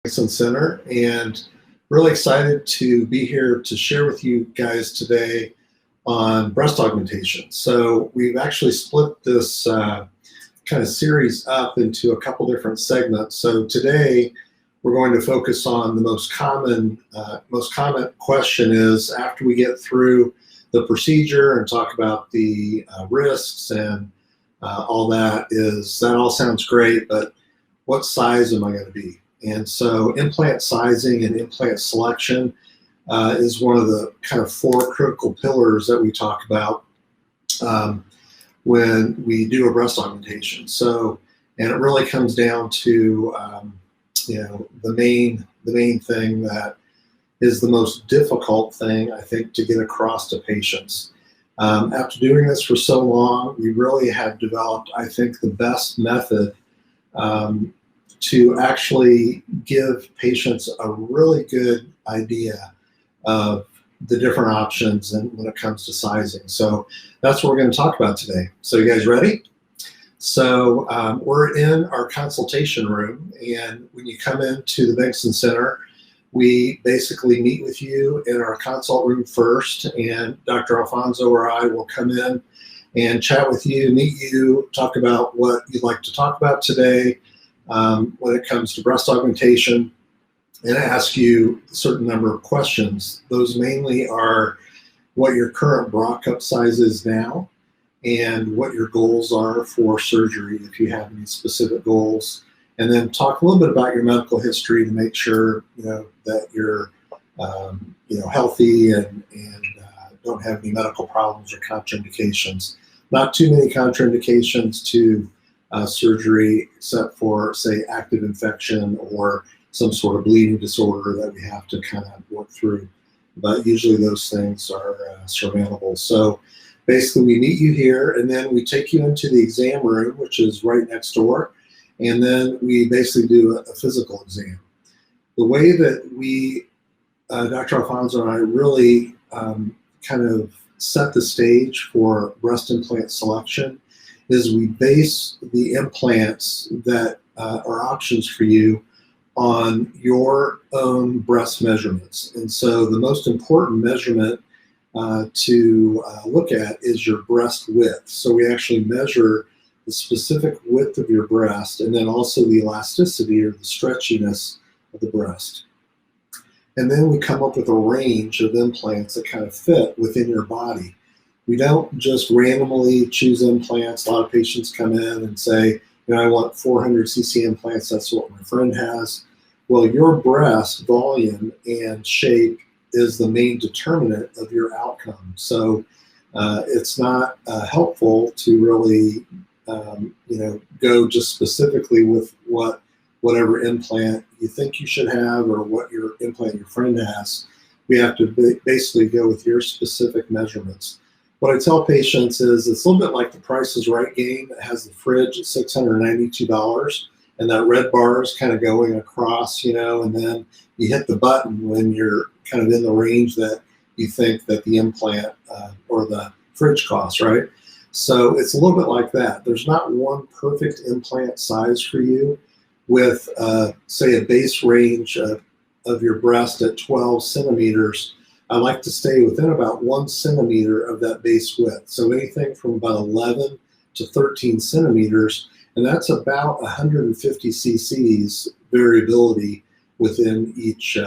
Bengtson Center, and really excited to be here to share with you guys today on breast augmentation. So we've actually split this kind of series up into a couple different segments. So today we're going to focus on the most common question is, after we get through the procedure and talk about the risks and all that, is that all sounds great, but what size am I going to be? And so implant sizing and implant selection is one of the kind of four critical pillars that we talk about when we do a breast augmentation. So, and it really comes down to the main thing that is the most difficult thing, I think, to get across to patients. After doing this for so long, we really have developed, I think, the best method to actually give patients a really good idea of the different options and when it comes to sizing. So that's what we're going to talk about today. So you guys ready? So we're in our consultation room, and when you come into the Bengtson Center, we basically meet with you in our consult room first, and Dr. Alfonso or I will come in and chat with you, meet you, talk about what you'd like to talk about today when it comes to breast augmentation, and ask you a certain number of questions. Those mainly are what your current bra cup size is now, and what your goals are for surgery, if you have any specific goals, and then talk a little bit about your medical history to make sure that you're healthy and don't have any medical problems or contraindications. Not too many contraindications to surgery, except for, say, active infection or some sort of bleeding disorder that we have to kind of work through. But usually those things are surmountable. So basically we meet you here, and then we take you into the exam room, which is right next door, and then we basically do a physical exam. The way that we, Dr. Alfonso and I, really kind of set the stage for breast implant selection is we base the implants that are options for you on your own breast measurements. And so the most important measurement to look at is your breast width. So we actually measure the specific width of your breast, and then also the elasticity or the stretchiness of the breast. And then we come up with a range of implants that kind of fit within your body. We don't just randomly choose implants. A lot of patients come in and say, I want 400 cc implants, that's what my friend has. Well, your breast volume and shape is the main determinant of your outcome. So it's not helpful to really go just specifically with whatever implant you think you should have or what your implant your friend has. We have to basically go with your specific measurements. What I tell patients is it's a little bit like the Price is Right game that has the fridge at $692, and that red bar is kind of going across, and then you hit the button when you're kind of in the range that you think that the implant or the fridge costs, right? So it's a little bit like that. There's not one perfect implant size for you with, say, a base range of your breast at 12 centimeters. I like to stay within about 1 centimeter of that base width. So anything from about 11 to 13 centimeters, and that's about 150 cc's variability within each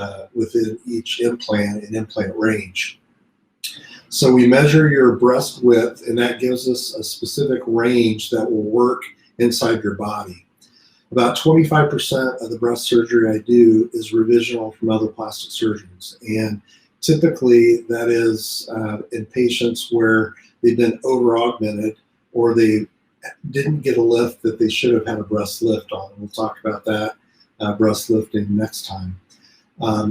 implant and implant range. So we measure your breast width, and that gives us a specific range that will work inside your body. About 25% of the breast surgery I do is revisional from other plastic surgeons, and typically that is in patients where they've been over-augmented or they didn't get a lift that they should have had a breast lift on. We'll talk about that breast lifting next time.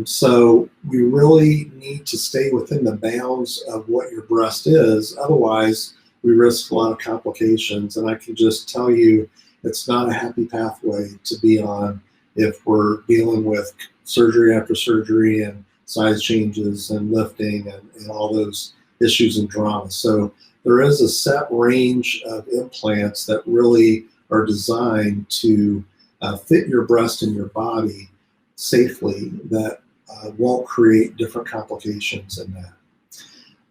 So we really need to stay within the bounds of what your breast is. Otherwise, we risk a lot of complications, and I can just tell you it's not a happy pathway to be on if we're dealing with surgery after surgery and size changes and lifting and all those issues and dramas. So there is a set range of implants that really are designed to fit your breast and your body safely that won't create different complications in that.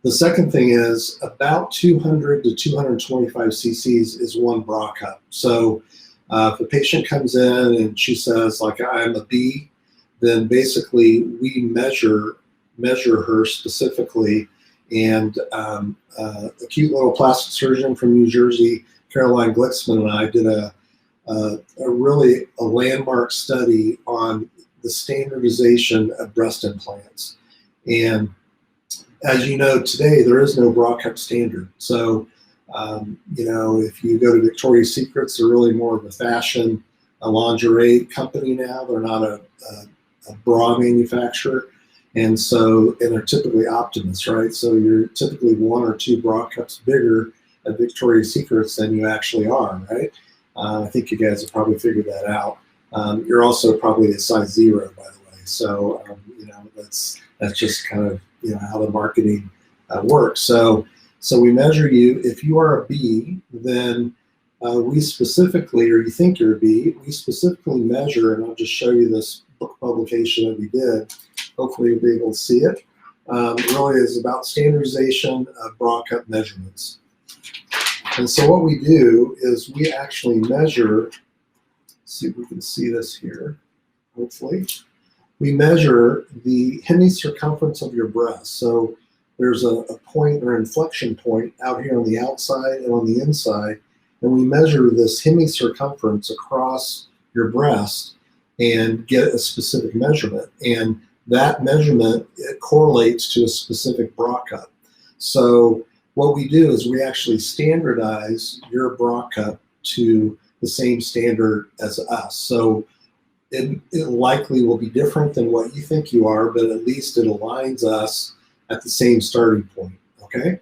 The second thing is about 200 to 225 cc's is one bra cup. So if a patient comes in and she says, like, I'm a B, then basically we measure her specifically. And a cute little plastic surgeon from New Jersey, Caroline Glicksman, and I did a landmark study on the standardization of breast implants. And as you know, today there is no bra cup standard. So, if you go to Victoria's Secrets, they're really more of a fashion, a lingerie company now. They're not a bra manufacturer. And they're typically optimists, right? So you're typically 1 or 2 bra cups bigger at Victoria's Secrets than you actually are, right? I think you guys have probably figured that out. You're also probably a size 0, by the way. So, that's just kind of, how the marketing works. So we measure you. If you are a B, then we specifically, or you think you're a B, we specifically measure, and I'll just show you this book publication that we did. Hopefully you'll be able to see it. Really is about standardization of bra cup measurements. And so what we do is we actually measure, let's see if we can see this here, hopefully. We measure the hemicircumference of your breast. So there's a point or inflection point out here on the outside and on the inside, and we measure this hemicircumference across your breast and get a specific measurement. And that measurement, it correlates to a specific bra cup. So what we do is we actually standardize your bra cup to the same standard as us. So it likely will be different than what you think you are, but at least it aligns us at the same starting point, okay?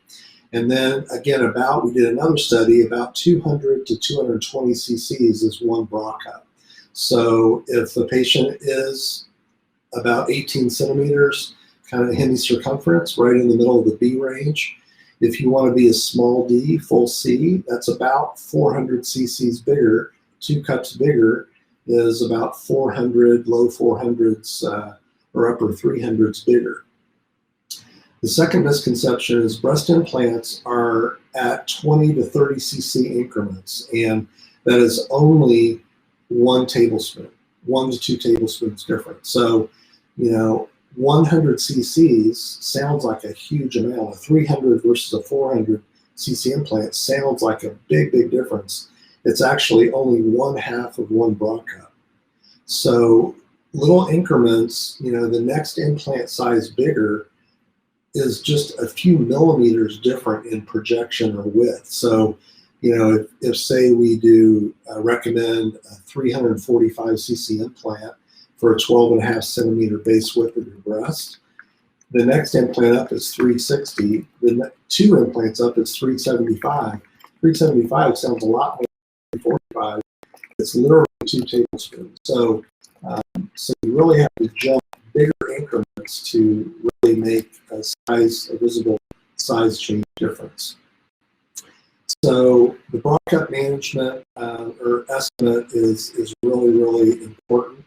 And then again, we did another study, about 200 to 220 cc's is one bra cup. So if the patient is about 18 centimeters, kind of hemicircumference, right in the middle of the B range. If you want to be a small D, full C, that's about 400 cc's bigger. 2 cups bigger is about 400, low 400s or upper 300s bigger. The second misconception is breast implants are at 20 to 30 cc increments, and that is only 1 tablespoon, 1 to 2 tablespoons different. So, 100 cc's sounds like a huge amount. A 300 versus a 400 cc implant sounds like a big, big difference. It's actually only 1/2 of 1 bra cup. So little increments, the next implant size bigger is just a few millimeters different in projection or width. So, if say we do recommend a 345 cc implant for a 12.5 centimeter base width of your breast, the next implant up is 360. The 2 implants up is 375. 375 sounds a lot more than 345. It's literally 2 tablespoons. So you really have to jump bigger increments to really make a visible size change difference. So the bra cup management or estimate is really, really important.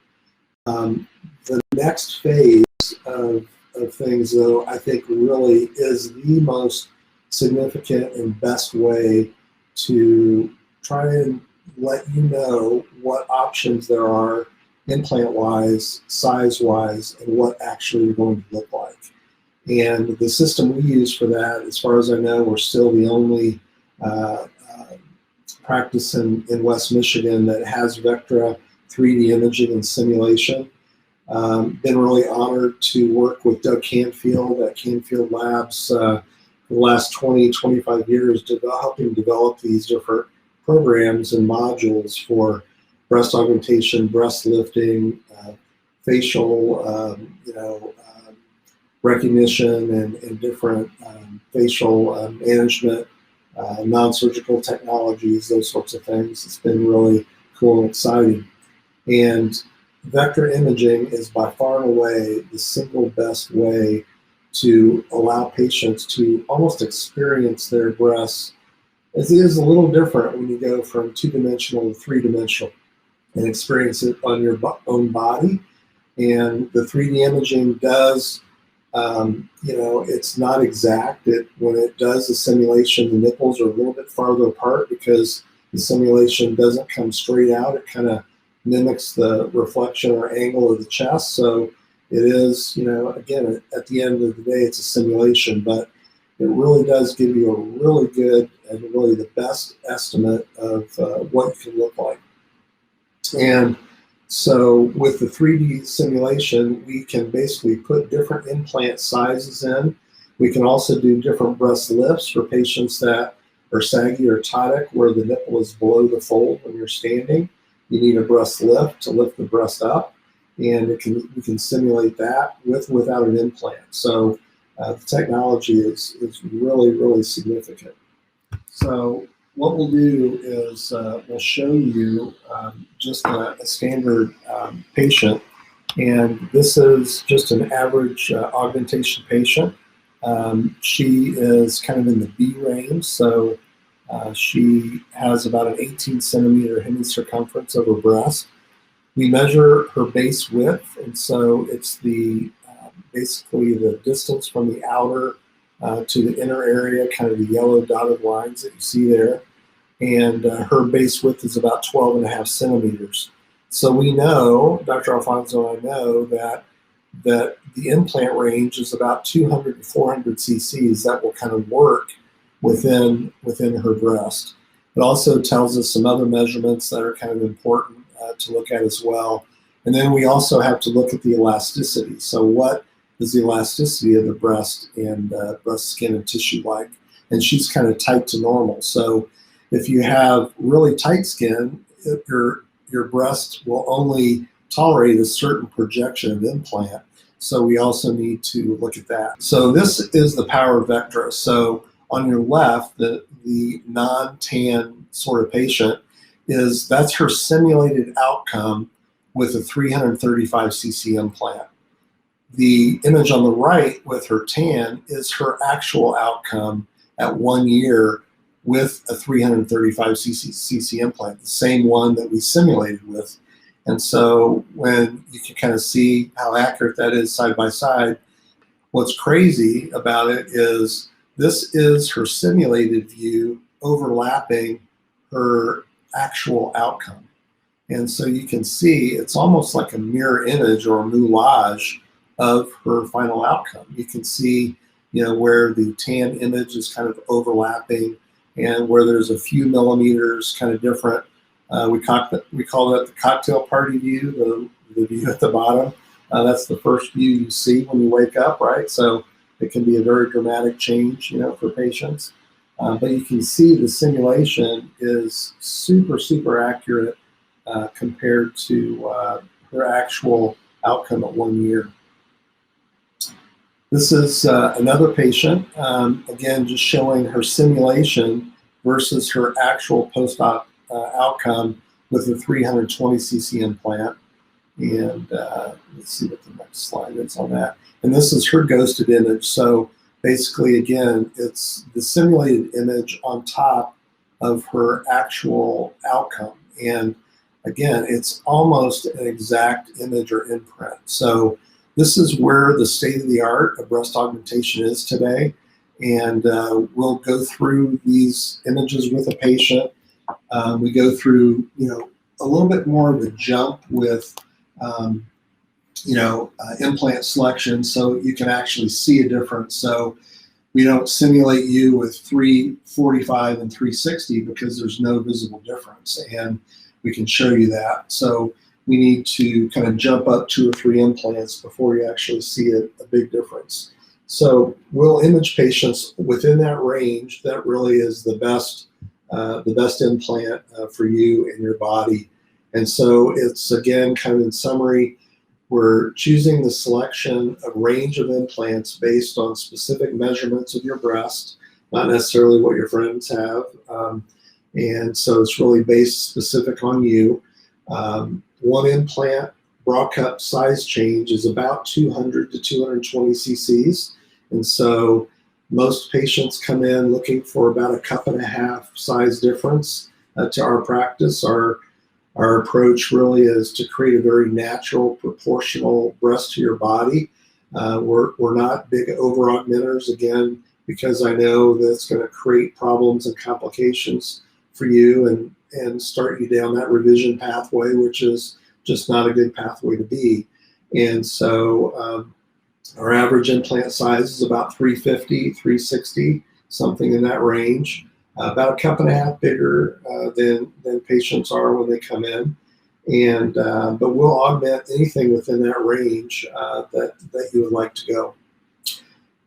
The next phase of things, though, I think really is the most significant and best way to try and let you know what options there are implant-wise, size-wise, and what actually you're going to look like. And the system we use for that, as far as I know, we're still the only practice in West Michigan that has Vectra 3D imaging and simulation. Been really honored to work with Doug Canfield at Canfield Labs for the last 20, 25 years, helping develop these different programs and modules for breast augmentation, breast lifting, facial, recognition and different facial management, non-surgical technologies, those sorts of things. It's been really cool and exciting. And Vectra imaging is by far and away the single best way to allow patients to almost experience their breasts. It is a little different when you go from 2-dimensional to 3-dimensional and experience it on your own body. And the 3D imaging does, it's not exact. When it does the simulation, the nipples are a little bit farther apart because the simulation doesn't come straight out. It kind of mimics the reflection or angle of the chest. So it is, again, at the end of the day, it's a simulation, but it really does give you a really good and really the best estimate of what it can look like. And so with the 3D simulation, we can basically put different implant sizes in. We can also do different breast lifts for patients that are saggy or ptotic, where the nipple is below the fold when you're standing. You need a breast lift to lift the breast up, and we can simulate that without an implant. So the technology is really, really significant. So what we'll do is we'll show you just a standard patient, and this is just an average augmentation patient. She is kind of in the B range, so she has about an 18 centimeter hemicircumference of her breast. We measure her base width, and so it's basically the distance from the outer to the inner area, kind of the yellow dotted lines that you see there. And her base width is about 12.5 centimeters. So we know, Dr. Alfonso and I know, that the implant range is about 200 to 400 cc's that will kind of work within her breast. It also tells us some other measurements that are kind of important to look at as well. And then we also have to look at the elasticity. So what is the elasticity of the breast and breast skin and tissue like? And she's kind of tight to normal. So if you have really tight skin, your breast will only tolerate a certain projection of implant. So we also need to look at that. So this is the power of Vectra. So on your left, the non-tan sort of patient, that's her simulated outcome with a 335 cc implant. The image on the right with her tan is her actual outcome at 1 year with a 335 cc implant, the same one that we simulated with. And so when you can kind of see how accurate that is side by side, what's crazy about it is this is her simulated view overlapping her actual outcome. And so you can see it's almost like a mirror image or a moulage of her final outcome. You can see, where the tan image is kind of overlapping and where there's a few millimeters kind of different. We call that the cocktail party view, the view at the bottom. That's the first view you see when you wake up, right? So it can be a very dramatic change, for patients. But you can see the simulation is super, super accurate compared to her actual outcome at 1 year. This is another patient, again, just showing her simulation versus her actual post-op outcome with a 320 cc implant. And let's see what the next slide is on that. And this is her ghosted image. So basically, again, it's the simulated image on top of her actual outcome. And again, it's almost an exact image or imprint. So this is where the state of the art of breast augmentation is today. And we'll go through these images with a patient. We go through, a little bit more of a jump with, implant selection, so you can actually see a difference. So we don't simulate you with 345 and 360 because there's no visible difference, and we can show you that. So we need to kind of jump up 2 or 3 implants before you actually see a big difference. So we'll image patients within that range. That really is the best implant for you and your body. And so it's, again, kind of in summary, we're choosing the selection of range of implants based on specific measurements of your breast, not necessarily what your friends have. And so it's really based specific on you. One implant bra cup size change is about 200 to 220 cc's. And so most patients come in looking for about a 1.5 cup size difference to our practice. Our Our approach really is to create a very natural, proportional breast to your body. We're not big over-augmenters, again, because I know that it's going to create problems and complications for you and start you down that revision pathway, which is just not a good pathway to be. And so our average implant size is about 350, 360, something in that range. About a cup and a half bigger than patients are when they come in. And but we'll augment anything within that range that you would like to go.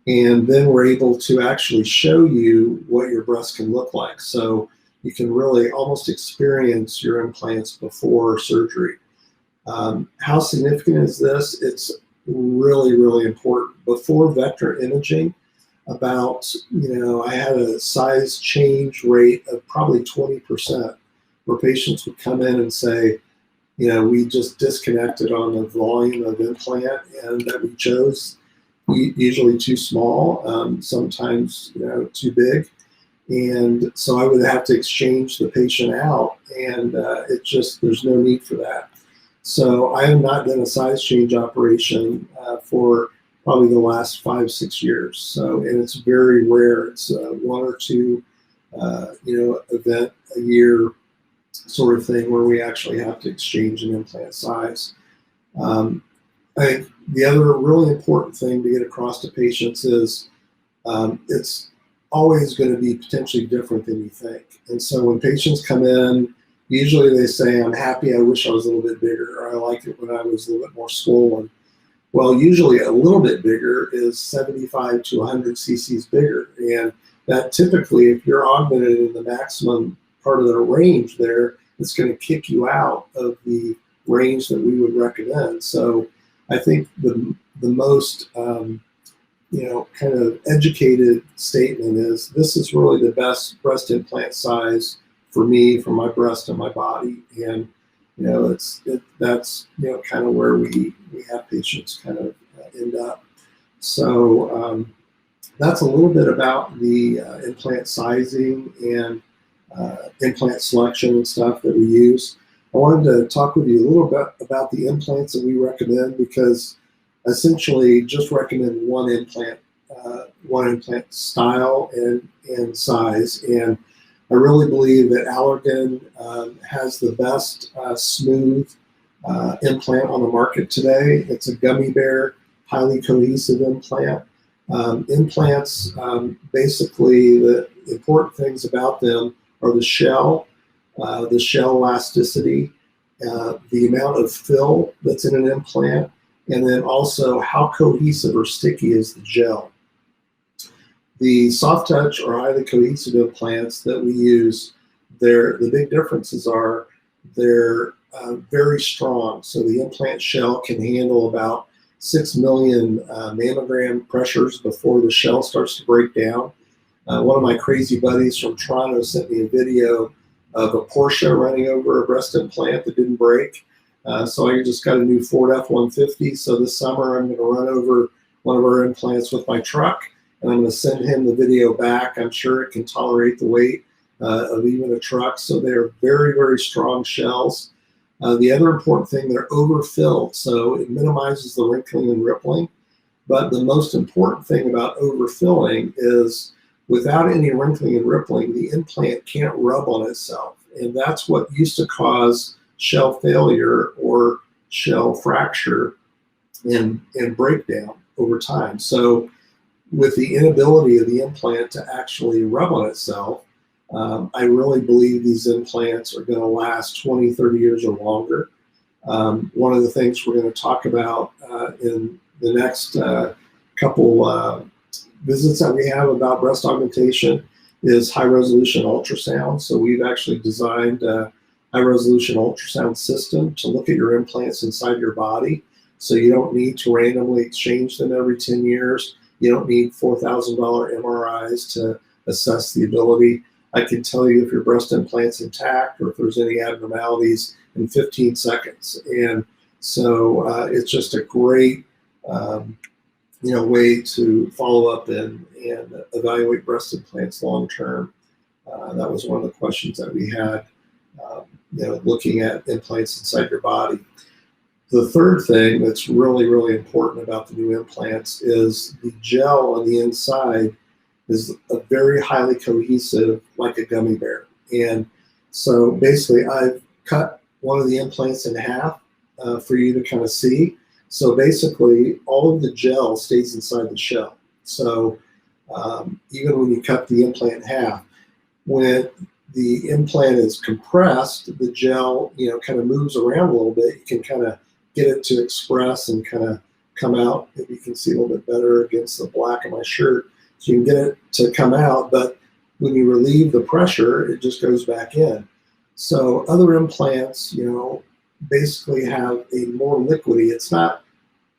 And then we're able to actually show you what your breast can look like. So you can really almost experience your implants before surgery. How significant is this? It's really, really important. Before Vectra imaging, I had a size change rate of probably 20%, where patients would come in and say, we just disconnected on the volume of implant and that we chose, usually too small, sometimes too big. And so I would have to exchange the patient out, and there's no need for that. So I have not done a size change operation for probably the last 5-6 years. So, and it's very rare. It's 1 or 2, event a year sort of thing where we actually have to exchange an implant size. I think the other really important thing to get across to patients is it's always going to be potentially different than you think. And so when patients come in, usually they say, I'm happy, I wish I was a little bit bigger, or I like it when I was a little bit more swollen. Well, usually a little bit bigger is 75 to 100 cc's bigger. And that typically, if you're augmented in the maximum part of the range there, it's going to kick you out of the range that we would recommend. So I think the most kind of educated statement is this is really the best breast implant size for me, for my breast and my body. And that's kind of where we have patients kind of end up. So that's a little bit about the implant sizing and implant selection and stuff that we use. I wanted to talk with you a little bit about the implants that we recommend, because essentially just recommend one implant style and size. And I really believe that Allergan has the best smooth implant on the market today. It's a gummy bear, highly cohesive implant. Implants, basically the important things about them are the shell elasticity, the amount of fill that's in an implant, and then also how cohesive or sticky is the gel. The soft touch or highly cohesive implants that we use, the big differences are they're very strong. So the implant shell can handle about 6 million mammogram pressures before the shell starts to break down. One of my crazy buddies from Toronto sent me a video of a Porsche running over a breast implant that didn't break. So I just got a new Ford F-150. So this summer I'm going to run over one of our implants with my truck, and I'm going to send him the video back. I'm sure it can tolerate the weight of even a truck. So they're very, very strong shells. The other important thing, they're overfilled, so it minimizes the wrinkling and rippling. But the most important thing about overfilling is without any wrinkling and rippling, the implant can't rub on itself. And that's what used to cause shell failure or shell fracture and breakdown over time. So with the inability of the implant to actually rub on itself, I really believe these implants are going to last 20, 30 years or longer. One of the things we're going to talk about in the next couple visits that we have about breast augmentation is high-resolution ultrasound. So we've actually designed a high-resolution ultrasound system to look at your implants inside your body. So you don't need to randomly exchange them every 10 years. You don't need $4,000 MRIs to assess the ability. I can tell you if your breast implant's intact or if there's any abnormalities in 15 seconds. And so it's just a great way to follow up and evaluate breast implants long term. That was one of the questions that we had. looking at implants inside your body. The third thing that's really, really important about the new implants is the gel on the inside is a very highly cohesive, like a gummy bear. And so basically I've cut one of the implants in half for you to kind of see. So basically all of the gel stays inside the shell. So even when you cut the implant in half, when the implant is compressed, the gel, kind of moves around a little bit. You can kind of get it to express and kind of come out. If you can see a little bit better against the black of my shirt, so you can get it to come out, but when you relieve the pressure, it just goes back in. So other implants, basically have a more liquidy. It's not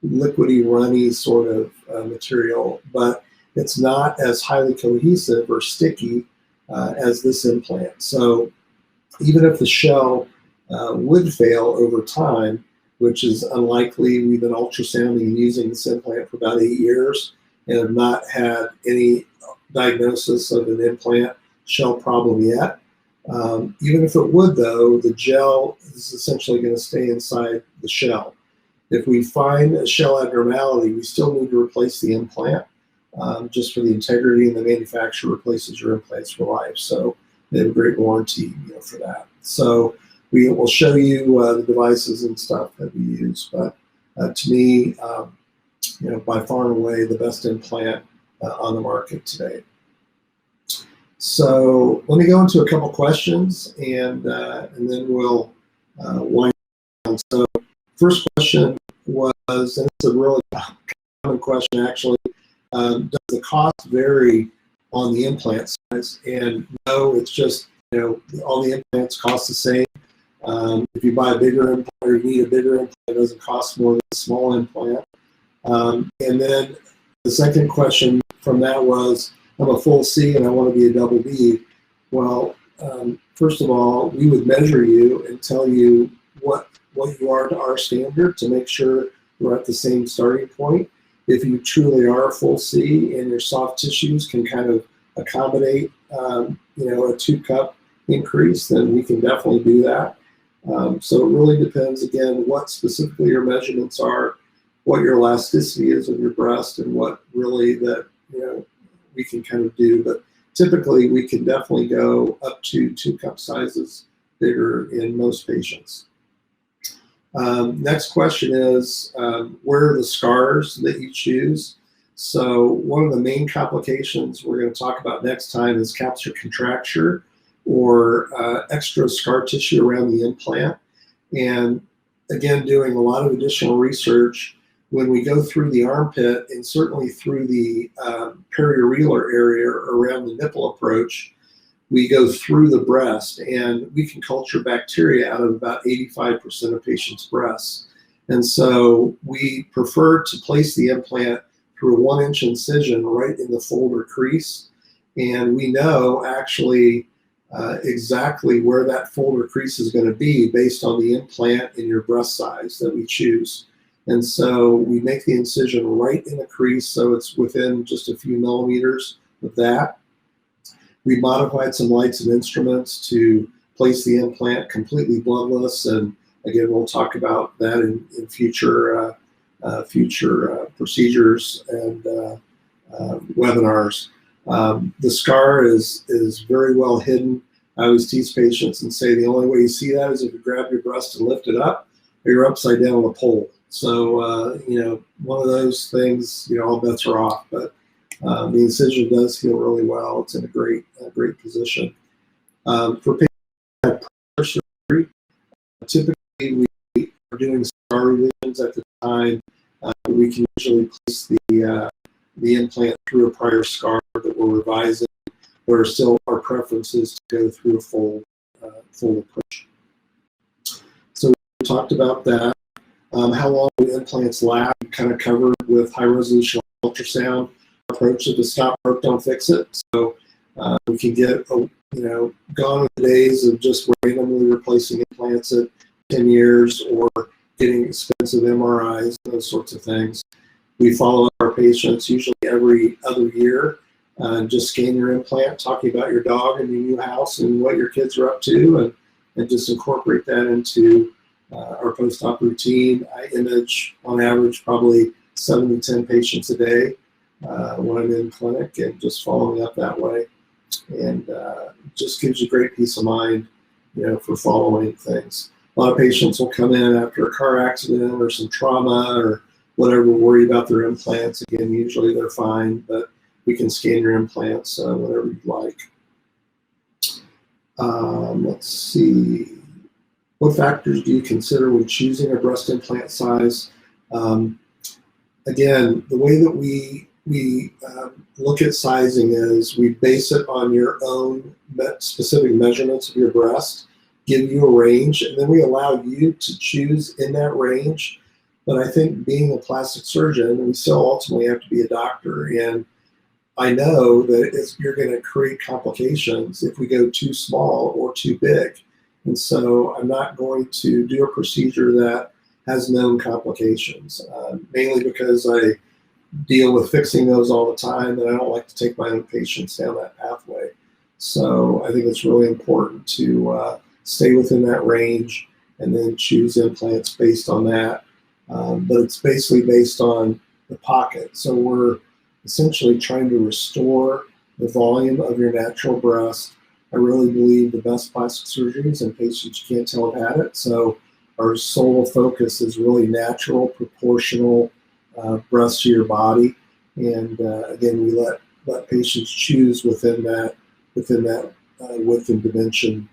liquidy, runny sort of material, but it's not as highly cohesive or sticky as this implant. So even if the shell would fail over time, which is unlikely, we've been ultrasounding and using this implant for about 8 years and have not had any diagnosis of an implant shell problem yet. Even if it would, though, the gel is essentially going to stay inside the shell. If we find a shell abnormality, we still need to replace the implant just for the integrity, and the manufacturer replaces your implants for life. So they have a great warranty for that. So we will show you the devices and stuff that we use. But to me, by far and away, the best implant on the market today. So let me go into a couple questions, and then we'll wind down. So first question was, and it's a really common question actually, does the cost vary on the implant size? And no, it's just, all the implants cost the same. If you buy a bigger implant or you need a bigger implant, it doesn't cost more than a small implant. And then the second question from that was, I'm a full C and I want to be a double B. Well, first of all, we would measure you and tell you what you are to our standard to make sure we're at the same starting point. If you truly are a full C and your soft tissues can kind of accommodate, a 2-cup increase, then we can definitely do that. So it really depends, again, what specifically your measurements are, what your elasticity is of your breast, and what really that, we can kind of do. But typically we can definitely go up to 2-cup sizes bigger in most patients. Next question is, where are the scars that you choose? So one of the main complications we're going to talk about next time is capsular contracture, or extra scar tissue around the implant. And again, doing a lot of additional research, when we go through the armpit and certainly through the periareolar area around the nipple approach, we go through the breast, and we can culture bacteria out of about 85% of patients' breasts. And so we prefer to place the implant through a 1-inch incision right in the folder crease. And we know actually exactly where that folder crease is going to be based on the implant and your breast size that we choose. And so we make the incision right in the crease, so it's within just a few millimeters of that. We modified some lights and instruments to place the implant completely bloodless, and again, we'll talk about that in future procedures and webinars. The scar is very well hidden. I always tease patients and say the only way you see that is if you grab your breast and lift it up, or you're upside down on a pole. So, one of those things, all bets are off, but the incision does heal really well. It's in a great position. For patients who have prior surgery, typically we are doing scar revisions at the time. We can usually place the implant through a prior scar that we're revising, where still our preference is to go through a full approach. So we talked about that. How long do implants last? Kind of covered with high-resolution ultrasound approach to stop broke, don't fix it. So we can get gone with the days of just randomly replacing implants at 10 years or getting expensive MRIs, those sorts of things. We follow our patients usually every other year. Just scan your implant, talking about your dog and your new house and what your kids are up to, and just incorporate that into our post-op routine. I image on average probably 7 to 10 patients a day when I'm in clinic, and just following up that way. And just gives you great peace of mind, for following things. A lot of patients will come in after a car accident or some trauma or whatever, worry about their implants. Again, usually they're fine, but we can scan your implants whenever you'd like. Let's see. What factors do you consider when choosing a breast implant size? Again, the way that we look at sizing is we base it on your own specific measurements of your breast, give you a range, and then we allow you to choose in that range. But I think being a plastic surgeon, we still ultimately have to be a doctor, and I know that you're going to create complications if we go too small or too big. And so I'm not going to do a procedure that has known complications, mainly because I deal with fixing those all the time, and I don't like to take my own patients down that pathway. So I think it's really important to stay within that range and then choose implants based on that. But it's basically based on the pocket. So we're essentially trying to restore the volume of your natural breast. I really believe the best plastic surgeries and patients you can't tell have had it. So our sole focus is really natural, proportional breast to your body. And again, we let patients choose within that width and dimension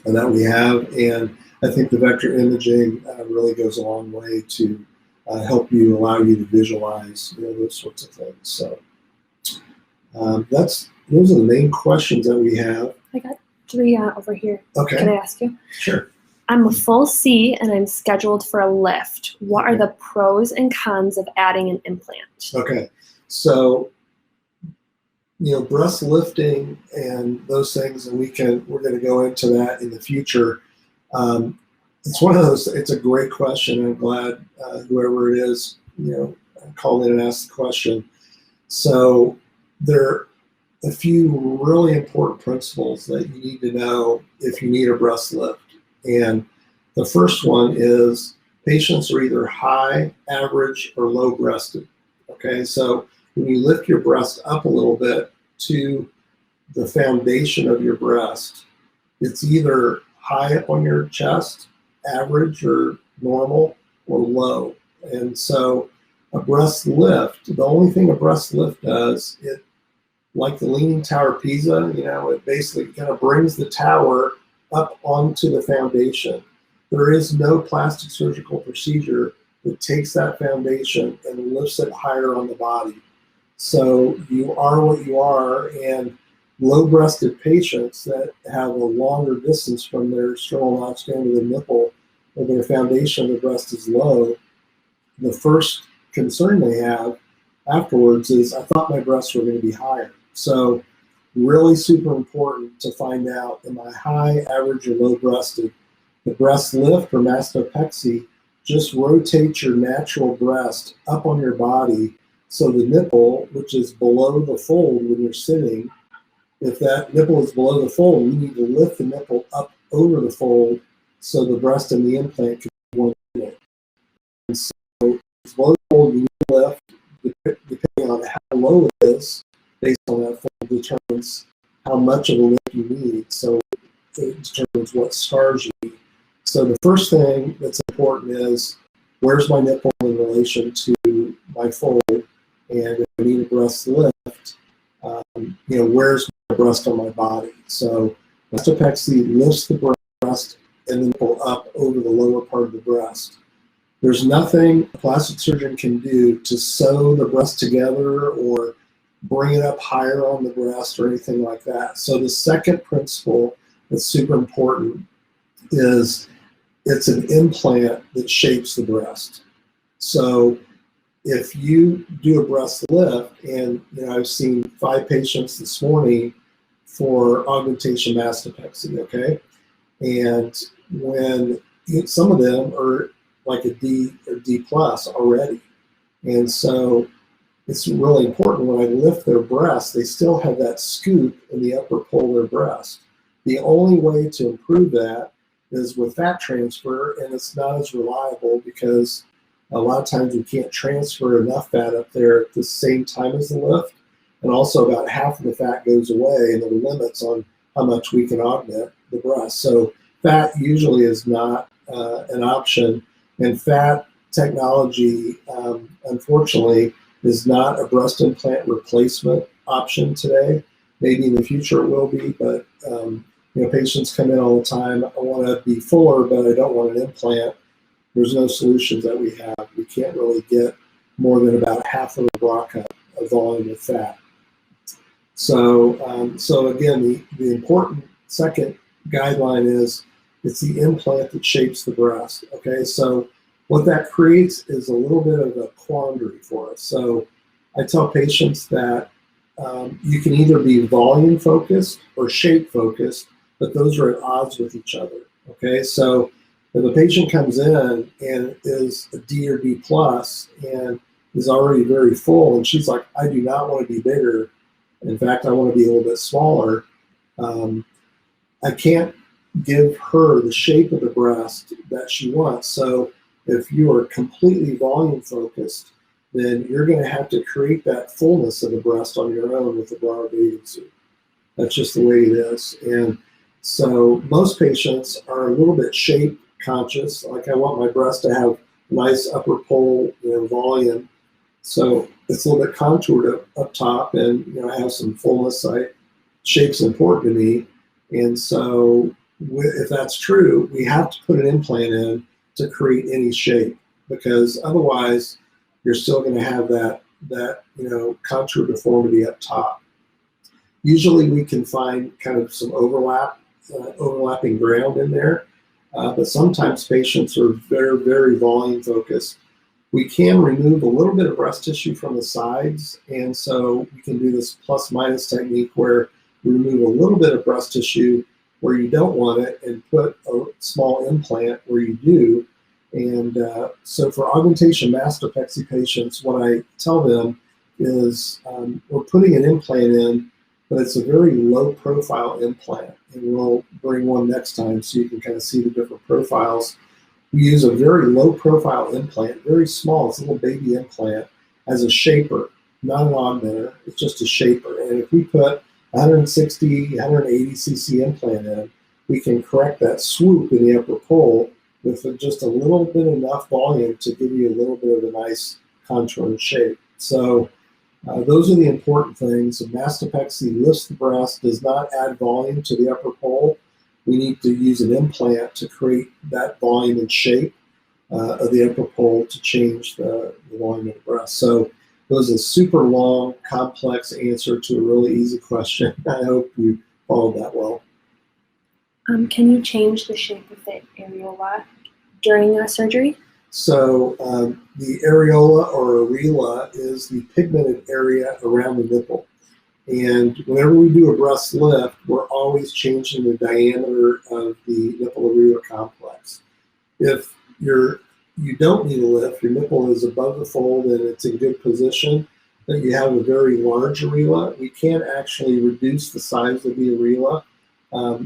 that we have. And I think the Vectra imaging really goes a long way to help you, allow you to visualize those sorts of things. So those are the main questions that we have. I got 3 over here. Okay. Can I ask you? Sure. I'm a full C and I'm scheduled for a lift. What are the pros and cons of adding an implant? Okay. So, breast lifting and those things, and we're going to go into that in the future. It's one of those, it's a great question. I'm glad whoever it is, called in and asked the question. So there are a few really important principles that you need to know if you need a breast lift. And the first one is patients are either high, average, or low breasted. Okay, so when you lift your breast up a little bit to the foundation of your breast, it's either high up on your chest, average or normal, or low. And so a breast lift, the only thing a breast lift does, it, like the Leaning Tower of Pisa, it basically kind of brings the tower up onto the foundation. There is no plastic surgical procedure that takes that foundation and lifts it higher on the body. So you are what you are, and low-breasted patients that have a longer distance from their sternal notch down to the nipple, or their foundation of the breast is low, the first concern they have afterwards is, I thought my breasts were going to be higher. So really super important to find out, am I high, average, or low breasted? The breast lift or mastopexy just rotates your natural breast up on your body, so the nipple, which is below the fold when you're sitting, if that nipple is below the fold, you need to lift the nipple up over the fold so the breast and the implant can be one unit. And so if it's below the fold, you need to lift, depending on how low it is, based on that fold determines how much of a lift you need. So it determines what scars you need. So the first thing that's important is, where's my nipple in relation to my fold? And if I need a breast lift, where's my breast on my body? So mastopexy lifts the breast and the nipple up over the lower part of the breast. There's nothing a plastic surgeon can do to sew the breast together or bring it up higher on the breast or anything like that. So the second principle that's super important is it's an implant that shapes the breast. So if you do a breast lift, and I've seen 5 patients this morning for augmentation mastopexy, okay? And when some of them are like a D or D plus already. And so it's really important when I lift their breast, they still have that scoop in the upper polar breast. The only way to improve that is with fat transfer, and it's not as reliable because a lot of times we can't transfer enough fat up there at the same time as the lift. And also about half of the fat goes away, and there are limits on how much we can augment the breast. So fat usually is not an option, and fat technology, unfortunately, is not a breast implant replacement option today. Maybe in the future it will be, but patients come in all the time. I want to be fuller, but I don't want an implant. There's no solutions that we have. We can't really get more than about half of a bra cup of volume of fat. So again, the important second guideline is it's the implant that shapes the breast. Okay, so what that creates is a little bit of a quandary for us. So I tell patients that you can either be volume focused or shape focused, but those are at odds with each other. Okay, so if a patient comes in and is a D or D plus and is already very full, and she's like, I do not want to be bigger. In fact, I want to be a little bit smaller. I can't give her the shape of the breast that she wants. So if you are completely volume focused, then you're going to have to create that fullness of the breast on your own with the bra or bathing suit. That's just the way it is. And so most patients are a little bit shape conscious. Like, I want my breast to have nice upper pole, volume. So it's a little bit contoured up top, and I have some fullness. Shape's important to me, and so if that's true, we have to put an implant in to create any shape, because otherwise you're still going to have that contour deformity up top. Usually we can find kind of some overlapping ground in there, but sometimes patients are very, very volume focused. We can remove a little bit of breast tissue from the sides, and so we can do this plus minus technique where we remove a little bit of breast tissue where you don't want it and put a small implant where you do. And so for augmentation mastopexy patients, what I tell them is we're putting an implant in, but it's a very low profile implant, and we'll bring one next time so you can kind of see the different profiles. We use a very low profile implant, very small, it's a little baby implant, as a shaper, not an augmenter, it's just a shaper. And if we put 160, 180 cc implant in, we can correct that swoop in the upper pole with just a little bit enough volume to give you a little bit of a nice contour and shape. So those are the important things. Mastopexy lifts the breast, does not add volume to the upper pole. We need to use an implant to create that volume and shape of the upper pole to change the volume of the breast. So it was a super long, complex answer to a really easy question. I hope you followed that well. Can you change the shape of the areola during a surgery? So the areola or areola is the pigmented area around the nipple. And whenever we do a breast lift, we're always changing the diameter of the nipple areola complex. If you don't need a lift, your nipple is above the fold and it's in good position, that you have a very large areola, we can't actually reduce the size of the areola.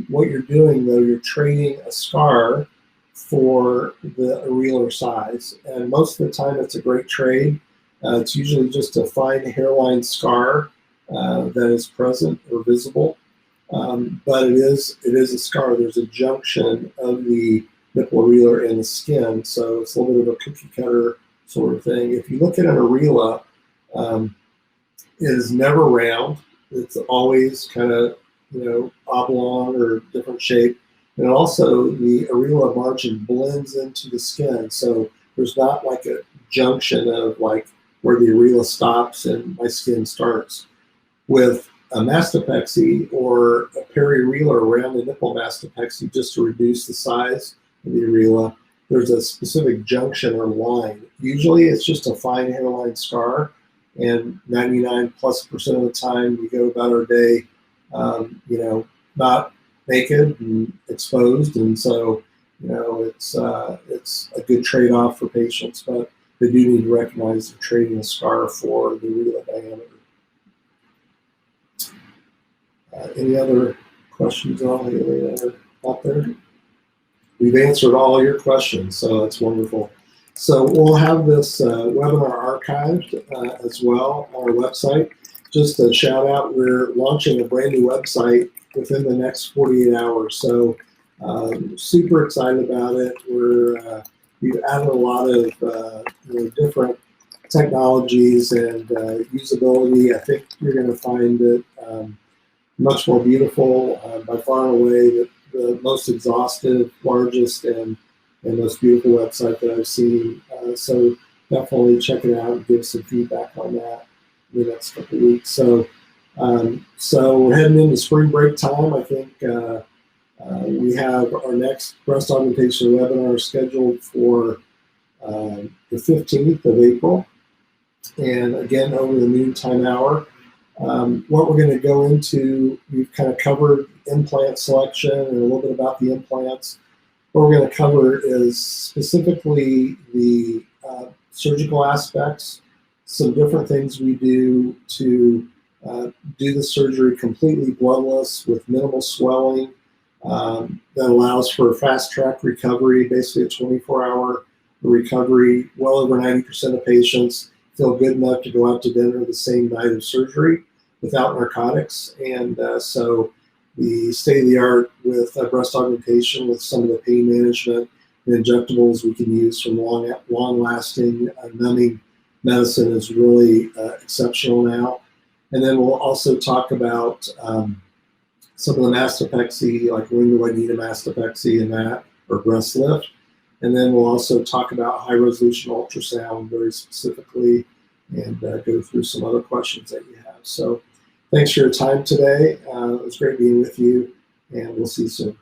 What you're doing, though, you're trading a scar for the areolar size. And most of the time it's a great trade. It's usually just a fine hairline scar that is present or visible, but it is a scar. There's a junction of the nipple areola and the skin, so it's a little bit of a cookie cutter sort of thing. If you look at an areola, it is never round. It's always kind of oblong or different shape, and also the areola margin blends into the skin, so there's not like a junction of like where the areola stops and my skin starts. With a mastopexy or a periareolar around the nipple mastopexy, just to reduce the size of the areola, there's a specific junction or line. Usually it's just a fine hairline scar, and 99+% of the time we go about our day, not naked and exposed, and so it's a good trade-off for patients, but they do need to recognize they're trading a scar for the areola diameter. Any other questions on the area out there? we've answered all your questions, so that's wonderful. So we'll have this webinar archived as well on our website. Just a shout out, we're launching a brand new website within the next 48 hours. So super excited about it. We've added a lot of different technologies and usability. I think you're going to find it much more beautiful, by far and away the most exhaustive, largest, and most beautiful website that I've seen. So definitely check it out and give some feedback on that in the next couple of weeks. So we're heading into spring break time. I think we have our next breast augmentation webinar scheduled for the 15th of April. And again, over the noontime hour. What we're going to go into, we've kind of covered implant selection and a little bit about the implants. What we're going to cover is specifically the surgical aspects, some different things we do to do the surgery completely bloodless with minimal swelling that allows for fast track recovery, basically a 24-hour recovery. Well over 90% of patients feel good enough to go out to dinner the same night of surgery without narcotics. And so the state-of-the-art with breast augmentation, with some of the pain management and injectables we can use from long-lasting numbing medicine is really exceptional now. And then we'll also talk about some of the mastopexy, like when do I need a mastopexy and that, or breast lift. And then we'll also talk about high-resolution ultrasound very specifically and go through some other questions that you have. So thanks for your time today. It was great being with you, and we'll see you soon.